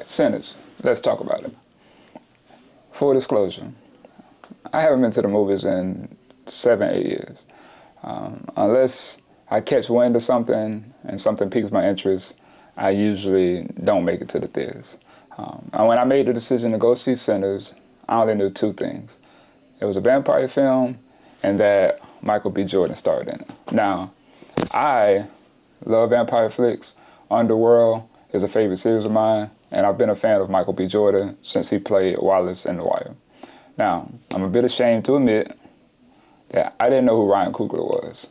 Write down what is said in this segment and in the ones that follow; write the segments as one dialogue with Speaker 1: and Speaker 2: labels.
Speaker 1: Sinners. Let's talk about it. Full disclosure, I haven't been to the movies in 7, 8 years. Unless I catch wind of something and something piques my interest, I usually don't make it to the theaters. And when I made the decision to go see Sinners, I only knew 2 things. It was a vampire film and that Michael B. Jordan starred in it. Now, I love vampire flicks. Underworld is a favorite series of mine, and I've been a fan of Michael B. Jordan since he played Wallace in The Wire. Now, I'm a bit ashamed to admit that I didn't know who Ryan Coogler was.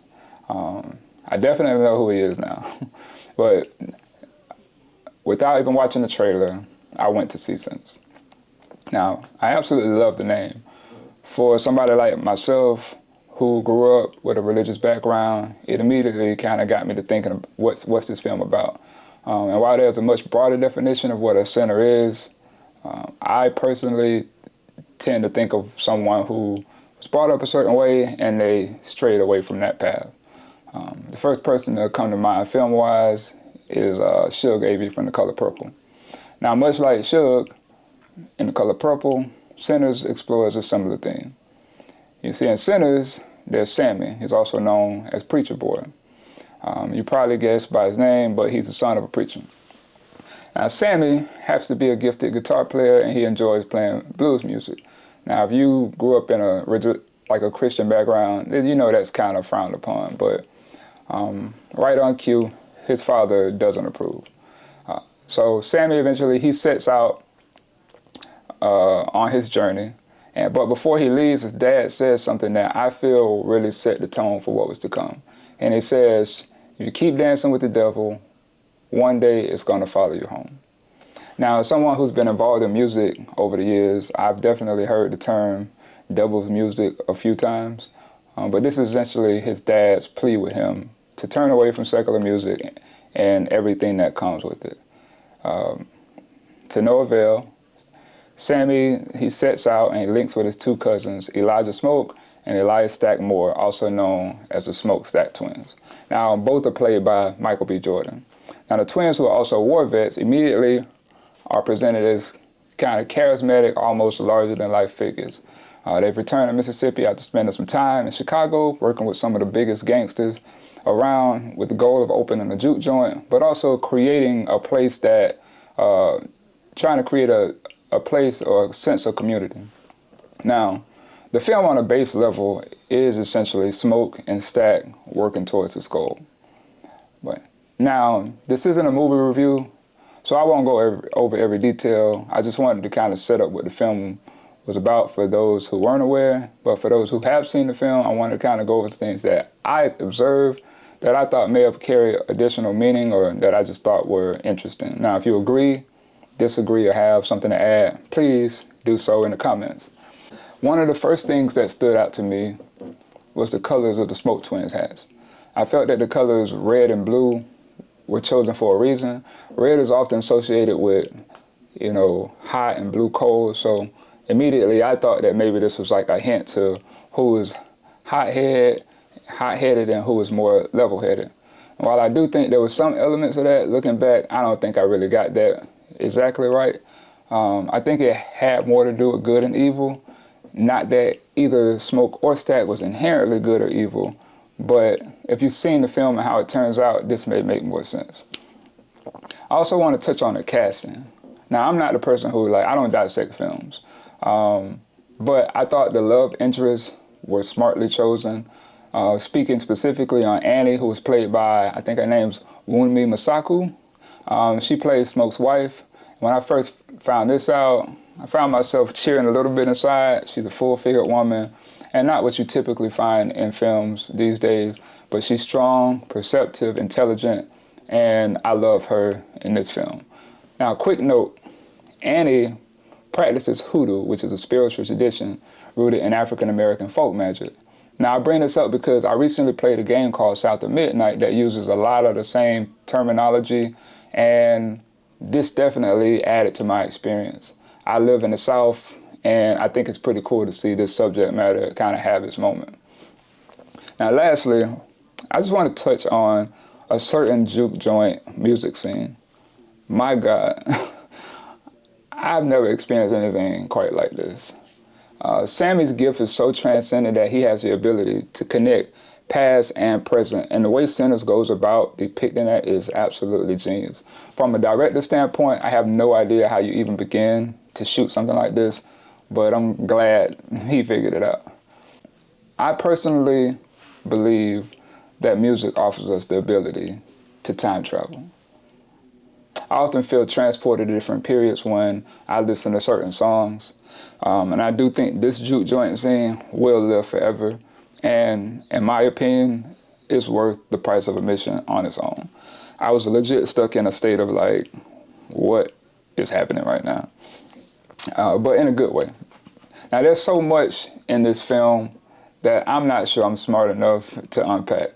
Speaker 1: I definitely know who he is now. But without even watching the trailer, I went to see Sinners. Now, I absolutely love the name. For somebody like myself who grew up with a religious background, it immediately kind of got me to thinking of what's this film about. And while there's a much broader definition of what a sinner is, I personally tend to think of someone who was brought up a certain way and they strayed away from that path. The first person to come to mind film-wise is Suge Avey from The Color Purple. Now, much like Suge in The Color Purple, Sinners explores a similar theme. You see, in Sinners, there's Sammy. He's also known as Preacher Boy. You probably guessed by his name, but he's the son of a preacher. Now, Sammy happens to be a gifted guitar player, and he enjoys playing blues music. Now, if you grew up in a Christian background, then you know that's kind of frowned upon. But right on cue, his father doesn't approve. So Sammy eventually he sets out on his journey, but before he leaves, his dad says something that I feel really set the tone for what was to come. And he says, "If you keep dancing with the devil, one day it's going to follow you home." Now, as someone who's been involved in music over the years, I've definitely heard the term devil's music a few times, but this is essentially his dad's plea with him to turn away from secular music and everything that comes with it. To no avail, Sammy, he sets out and he links with his 2 cousins, Elijah Smoke and Elias Stack Moore, also known as the Smokestack Twins. Now, both are played by Michael B. Jordan. Now, the twins, who are also war vets, immediately are presented as kind of charismatic, almost larger-than-life figures. They've returned to Mississippi after spending some time in Chicago, working with some of the biggest gangsters around with the goal of opening a juke joint, but also creating a place that, trying to create a place or a sense of community. Now, the film on a base level is essentially Smoke and Stack working towards this goal. But now, this isn't a movie review, so I won't go over every detail. I just wanted to kind of set up what the film was about for those who weren't aware, but for those who have seen the film, I wanted to kind of go over things that I observed that I thought may have carried additional meaning or that I just thought were interesting. Now, if you agree, disagree, or have something to add, please do so in the comments. One of the first things that stood out to me was the colors of the Smoke Twins hats. I felt that the colors red and blue were chosen for a reason. Red is often associated with, hot and blue cold, so immediately I thought that maybe this was like a hint to who was hot-headed and who was more level-headed. While I do think there was some elements of that, looking back, I don't think I really got that exactly right. I think it had more to do with good and evil. Not that either Smoke or Stack was inherently good or evil, but if you've seen the film and how it turns out, this may make more sense. I also want to touch on the casting. Now, I'm not the person who, I don't dissect films, but I thought the love interests were smartly chosen. Speaking specifically on Annie, who was played by, I think her name's Wunmi Masaku. She plays Smoke's wife. When I first found this out, I found myself cheering a little bit inside. She's a full-figured woman, and not what you typically find in films these days, but she's strong, perceptive, intelligent, and I love her in this film. Now, quick note, Annie practices hoodoo, which is a spiritual tradition rooted in African-American folk magic. Now, I bring this up because I recently played a game called South of Midnight that uses a lot of the same terminology, and this definitely added to my experience. I live in the South, and I think it's pretty cool to see this subject matter kind of have its moment. Now, lastly, I just want to touch on a certain juke joint music scene. My God, I've never experienced anything quite like this. Sammy's gift is so transcendent that he has the ability to connect past and present, and the way Sinners goes about depicting that is absolutely genius. From a director standpoint, I have no idea how you even begin to shoot something like this, but I'm glad he figured it out. I personally believe that music offers us the ability to time travel. I often feel transported to different periods when I listen to certain songs. And I do think this juke joint scene will live forever. And in my opinion, it's worth the price of admission on its own. I was legit stuck in a state of like, what is happening right now? But in a good way. Now there's so much in this film that I'm not sure I'm smart enough to unpack.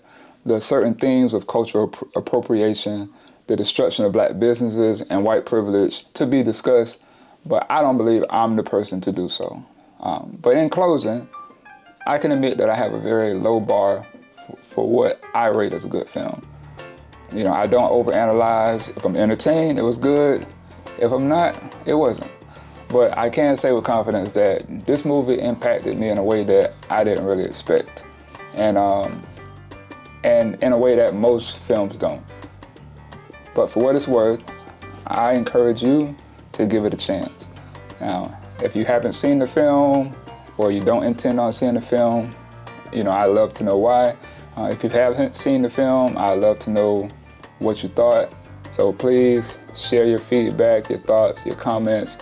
Speaker 1: There's certain themes of cultural appropriation, the destruction of black businesses, and white privilege to be discussed, but I don't believe I'm the person to do so. But in closing, I can admit that I have a very low bar for what I rate as a good film. You know, I don't overanalyze. If I'm entertained, it was good. If I'm not, it wasn't. But I can say with confidence that this movie impacted me in a way that I didn't really expect. And in a way that most films don't. But for what it's worth, I encourage you to give it a chance. Now, if you haven't seen the film or you don't intend on seeing the film, you know, I'd love to know why. If you haven't seen the film, I'd love to know what you thought. So please share your feedback, your thoughts, your comments,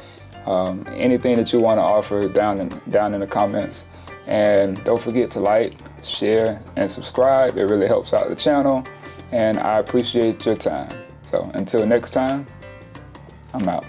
Speaker 1: anything that you want to offer down in the comments. And don't forget to like, share, and subscribe. It really helps out the channel, and I appreciate your time. So until next time, I'm out.